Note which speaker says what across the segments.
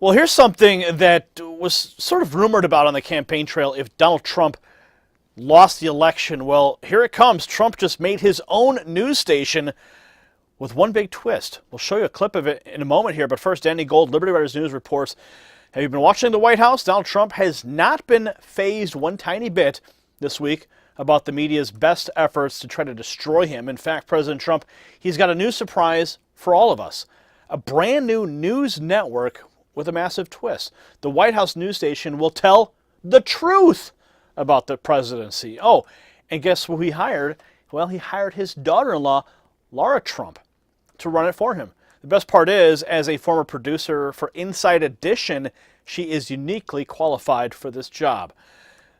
Speaker 1: Well, here's something that was sort of rumored about on the campaign trail if Donald Trump lost the election. Well, here it comes. Trump just made his own news station with one big twist. We'll show you a clip of it in a moment here, but first, Danny Gold, Liberty Writers News reports, have you been watching the White House? Donald Trump has not been fazed one tiny bit this week about the media's best efforts to try to destroy him. In fact, President Trump, he's got a new surprise for all of us. A brand new news network with a massive twist. The White House news station will tell the truth about the presidency. Oh, and guess who he hired? Well, he hired his daughter-in-law, Laura Trump, to run it for him. The best part is, as a former producer for Inside Edition, she is uniquely qualified for this job.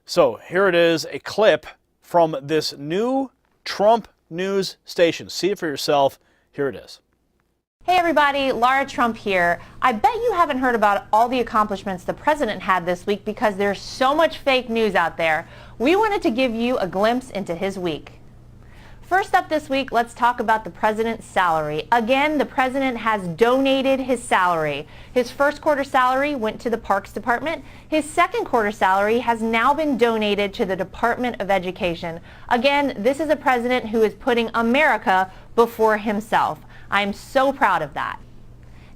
Speaker 1: So here it is, a clip from this new Trump news station. See it for yourself. Here it is.
Speaker 2: Hey everybody, Laura Trump here. I bet you haven't heard about all the accomplishments the president had this week because there's so much fake news out there. We wanted to give you a glimpse into his week. First up this week, let's talk about the president's salary. Again, the president has donated his salary. His first quarter salary went to the Parks Department. His second quarter salary has now been donated to the Department of Education. Again, this is a president who is putting America before himself. I'm so proud of that.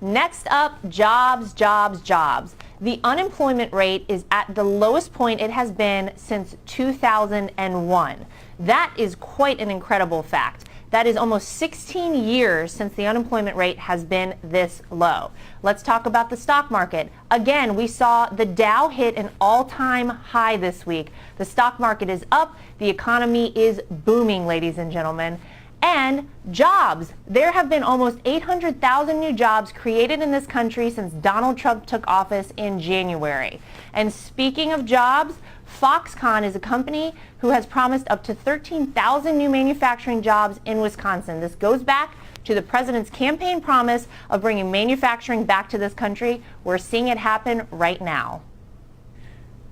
Speaker 2: Next up, jobs, jobs, jobs. The unemployment rate is at the lowest point it has been since 2001. That is quite an incredible fact. That is almost 16 years since the unemployment rate has been this low. Let's talk about the stock market. Again, we saw the Dow hit an all-time high this week. The stock market is up. The economy is booming, ladies and gentlemen. And jobs. There have been almost 800,000 new jobs created in this country since Donald Trump took office in January. And speaking of jobs, Foxconn is a company who has promised up to 13,000 new manufacturing jobs in Wisconsin. This goes back to the president's campaign promise of bringing manufacturing back to this country. We're seeing it happen right now.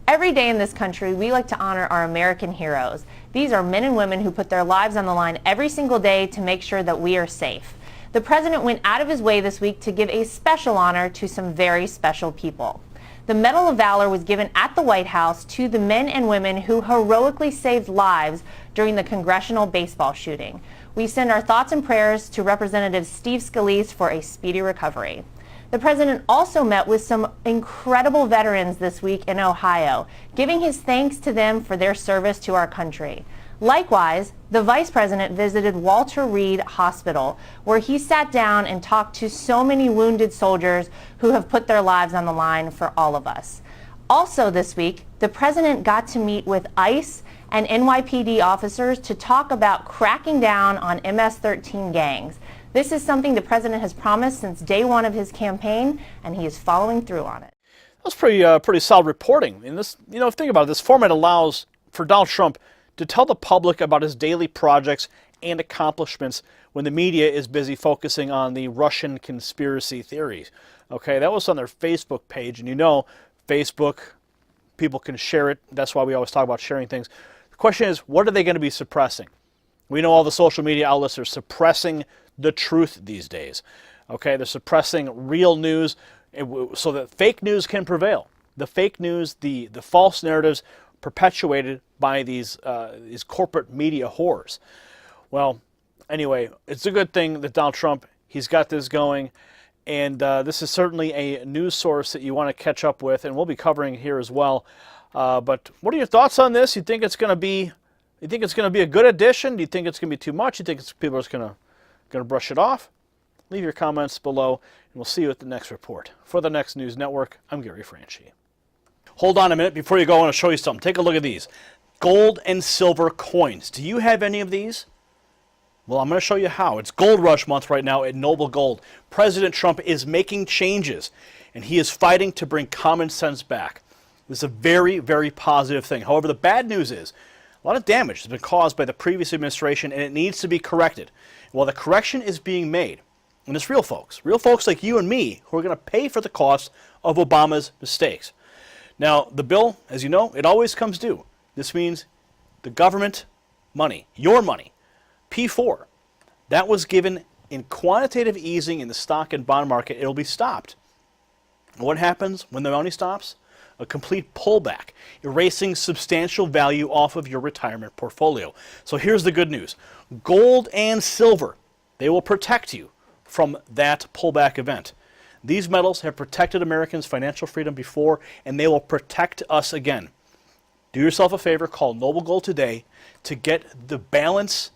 Speaker 2: Every day in this country, we like to honor our American heroes. These are men and women who put their lives on the line every single day to make sure that we are safe. The president went out of his way this week to give a special honor to some very special people. The Medal of Valor was given at the White House to the men and women who heroically saved lives during the congressional baseball shooting. We send our thoughts and prayers to Representative Steve Scalise for a speedy recovery. The president also met with some incredible veterans this week in Ohio, giving his thanks to them for their service to our country. Likewise, the vice president visited Walter Reed Hospital, where he sat down and talked to so many wounded soldiers who have put their lives on the line for all of us. Also this week, the president got to meet with ICE and NYPD officers to talk about cracking down on MS-13 gangs. This is something the president has promised since day one of his campaign, and he is following through on it.
Speaker 1: That's pretty solid reporting. And this, think about it. This format allows for Donald Trump to tell the public about his daily projects and accomplishments when the media is busy focusing on the Russian conspiracy theories. Okay, that was on their Facebook page, and Facebook, people can share it. That's why we always talk about sharing things. The question is, what are they going to be suppressing? We know all the social media outlets are suppressing the truth these days. Okay, they're suppressing real news so that fake news can prevail. The fake news, the false narratives perpetuated by these corporate media whores. Well, anyway, it's a good thing that Donald Trump, he's got this going, and this is certainly a news source that you want to catch up with, and we'll be covering here as well. But what are your thoughts on this? You think it's going to be a good addition? Do you think it's going to be too much? You think people are just going to brush it off? Leave your comments below, and we'll see you at the next report. For the Next News Network, I'm Gary Franchi. Hold on a minute before you go. I want to show you something. Take a look at these. Gold and silver coins. Do you have any of these? Well, I'm going to show you how. It's Gold Rush Month right now at Noble Gold. President Trump is making changes, and he is fighting to bring common sense back. This is a very, very positive thing. However, the bad news is a lot of damage has been caused by the previous administration, and it needs to be corrected. While the correction is being made, and it's real folks like you and me, who are going to pay for the cost of Obama's mistakes. Now, the bill, as you know, it always comes due. This means the government money, your money, P4, that was given in quantitative easing in the stock and bond market, it'll be stopped. What happens when the money stops? A complete pullback, erasing substantial value off of your retirement portfolio. So here's the good news. Gold and silver, they will protect you from that pullback event. These metals have protected Americans' financial freedom before, and they will protect us again. Do yourself a favor, call Noble Gold today to get the balance,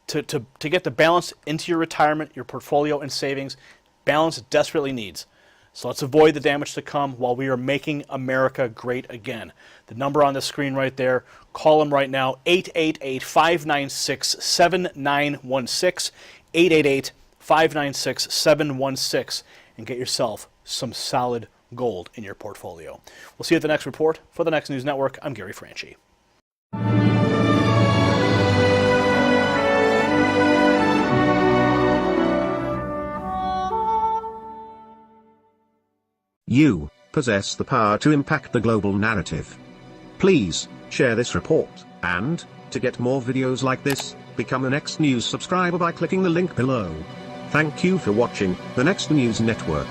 Speaker 1: to get the balance into your retirement, your portfolio, and savings. Balance it desperately needs. So let's avoid the damage to come while we are making America great again. The number on the screen right there, call them right now, 888-596-7916, 888-596-716, and get yourself some solid gold in your portfolio. We'll see you at the next report. For the Next News Network, I'm Gary Franchi.
Speaker 3: You possess the power to impact the global narrative. Please share this report, and to get more videos like this, become a Next News subscriber by clicking the link below. Thank you for watching the Next News Network.